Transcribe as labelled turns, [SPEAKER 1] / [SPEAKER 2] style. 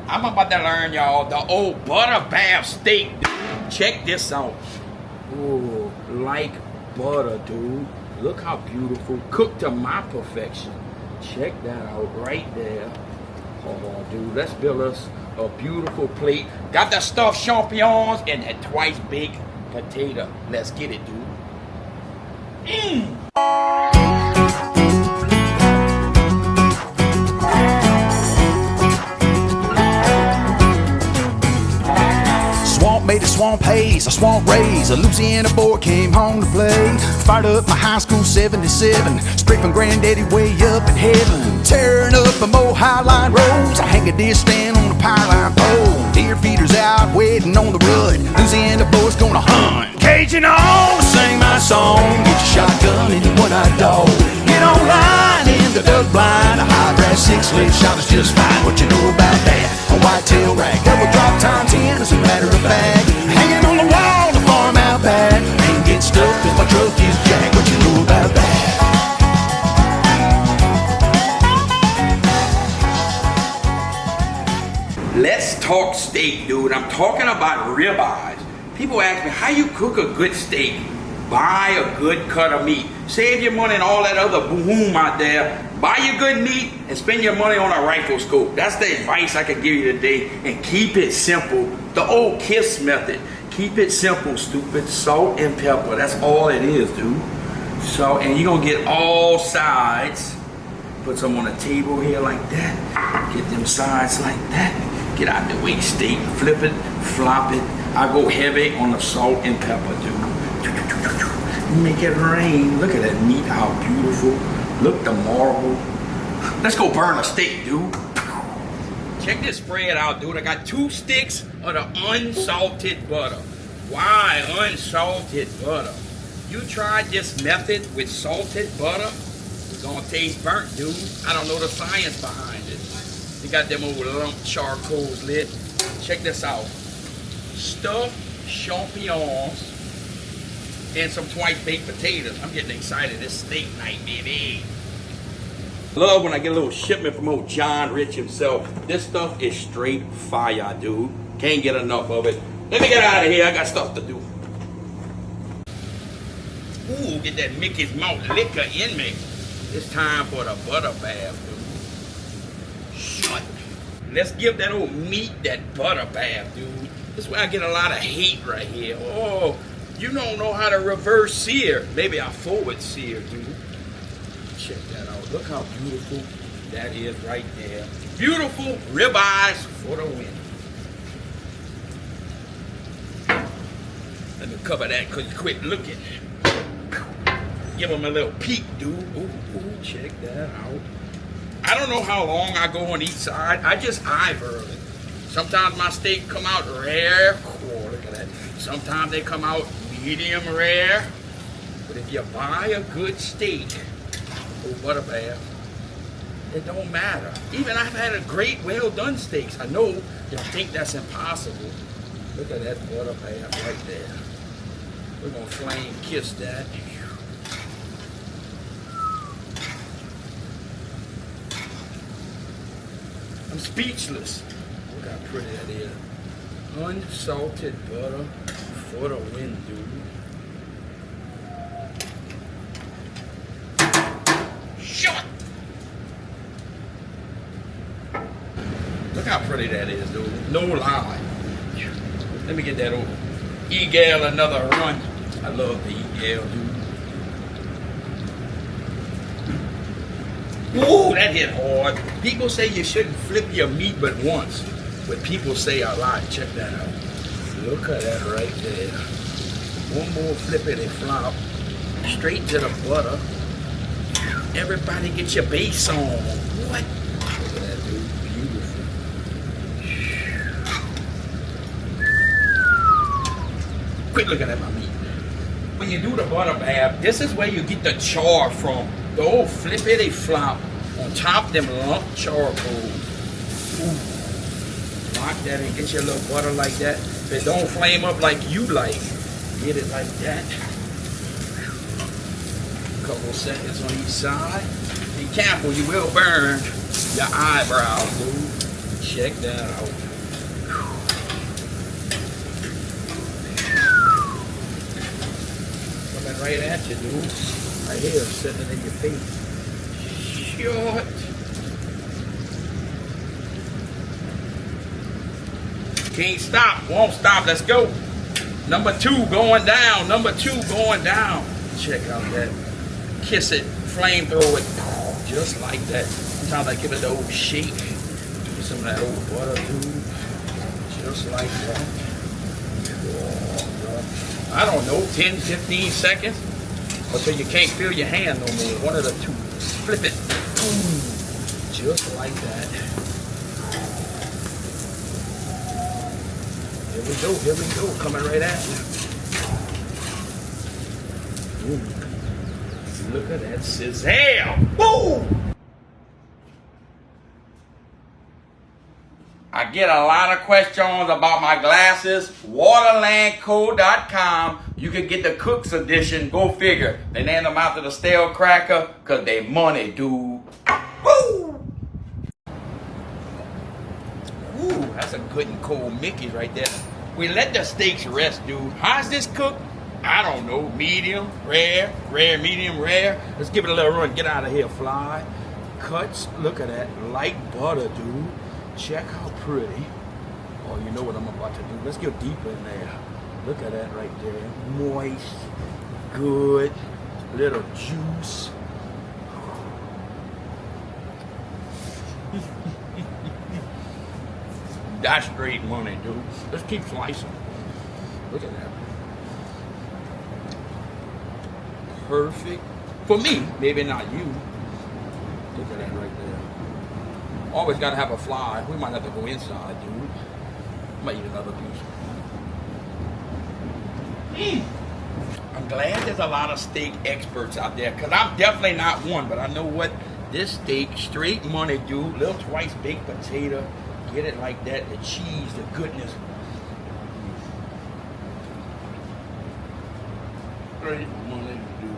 [SPEAKER 1] I'm about to learn y'all the old butter bath steak, dude. Check this out. Oh, like butter, dude. Look how beautiful. Cooked to my perfection. Check that out right there. Hold on, dude. Let's build us a beautiful plate. Got the stuffed champignons and that twice baked potato. Let's get it, dude.
[SPEAKER 2] Made a swamp haze, a swamp raise. A Louisiana boy came home to play. Fired up my high school 77, straight from granddaddy way up in heaven. Tearing up a more highline roads. I hang a deer stand on a powerline pole. Deer feeders out waiting on the rut. Louisiana boy's gonna hunt. Cajun on, sing my song. Get your shotgun and your one-eyed dog. Get online in the duck blind. A high brass 6-leg shot is just fine. What you know about that? A whitetail rack, double drop time 10 as a matter of fact. Hanging on the wall, the farm out back. Ain't get stuck cause my truck is jacked. What you know about that?
[SPEAKER 1] Let's talk steak, dude. I'm talking about ribeyes. People ask me, how you cook a good steak? Buy a good cut of meat. Save your money and all that other boom out there. Buy your good meat and spend your money on a rifle scope. That's the advice I can give you today. And keep it simple. The old KISS method. Keep it simple, stupid. Salt and pepper. That's all it is, dude. So, and you're gonna get all sides. Put some on the table here like that. Get them sides like that. Get out the way, steak. Flip it, flop it. I go heavy on the salt and pepper, dude. Make it rain. Look at that meat, how beautiful. Look, the marble. Let's go burn a steak, dude. Check this spread out, dude. I got 2 sticks of the unsalted butter. Why unsalted butter? You tried this method with salted butter? It's gonna taste burnt, dude. I don't know the science behind it. You got them old lump charcoals lit. Check this out. Stuffed champignons and some twice baked potatoes. I'm getting excited. It's steak night, baby. Love when I get a little shipment from old John Rich himself. This stuff is straight fire, dude. Can't get enough of it. Let me get out of here. I got stuff to do. Ooh, get that Mickey's Mouth liquor in me. It's time for the butter bath, dude. Shut. Let's give that old meat that butter bath, dude. This is where I get a lot of hate right here. Oh, you don't know how to reverse sear. Maybe I forward sear, dude. Check that out. Look how beautiful that is right there. Beautiful ribeyes for the win. Let me cover that because you quit looking. Give them a little peek, dude. Ooh, check that out. I don't know how long I go on each side. I just eyeball it. Sometimes my steak come out rare. Oh, look at that. Sometimes they come out medium rare. But if you buy a good steak, butter bath, it don't matter. Even I've had a great well done steaks. I know you think that's impossible. Look at that butter bath right there. We're gonna flame kiss that. I'm speechless. Look how pretty that is. Unsalted butter for the win, dude. Shut! Look how pretty that is, dude. No lie. Let me get that over. E-Gal another run. I love the E-Gal, dude. Ooh, that hit hard. People say you shouldn't flip your meat but once. But people say a lot. Check that out. Look at that right there. One more flippity flop. Straight to the butter. Everybody get your base on. What? Look at that, dude. Beautiful. Quit looking at my meat. When you do the butter bath, this is where you get the char from. The old flippity flop on top of them lump charcoal. Ooh. Lock that and get your little butter like that. If it don't flame up like you like, get it like that. Couple seconds on each side. Be careful, you will burn your eyebrows, dude. Check that out. Coming right at you, dude. Right here, sitting in your face. Short. Can't stop, won't stop. Let's go. Number 2 going down. Number 2 going down. Check out that. Kiss it, flamethrower it, just like that. Sometimes I give it the old shake. Give some of that old butter, dude. Just like that. Oh, I don't know, 10, 15 seconds until you can't feel your hand no more. One of the two. Flip it. Boom. Just like that. Here we go, coming right at you. Ooh. Look at that sizzle. Boom! I get a lot of questions about my glasses. Waterlandco.com. You can get the Cook's Edition. Go figure. They named them after the StaleKracker because they money, dude. Woo! Ooh, that's a good and cold Mickey right there. We let the steaks rest, dude. How's this cooked? I don't know. Medium, rare, medium, rare. Let's give it a little run. Get out of here, fly. Cuts, look at that. Like butter, dude. Check how pretty. Oh, you know what I'm about to do. Let's get deeper in there. Look at that right there. Moist, good, little juice. That's great money, dude. Let's keep slicing. Look at that. Perfect. For me, maybe not you. Look at that right there. Always got to have a fly. We might have to go inside, dude. Might eat another piece. I'm glad there's a lot of steak experts out there, because I'm definitely not one, but I know what? This steak, straight money, dude. Little twice baked potato. Get it like that. The cheese, the goodness. Straight money, dude.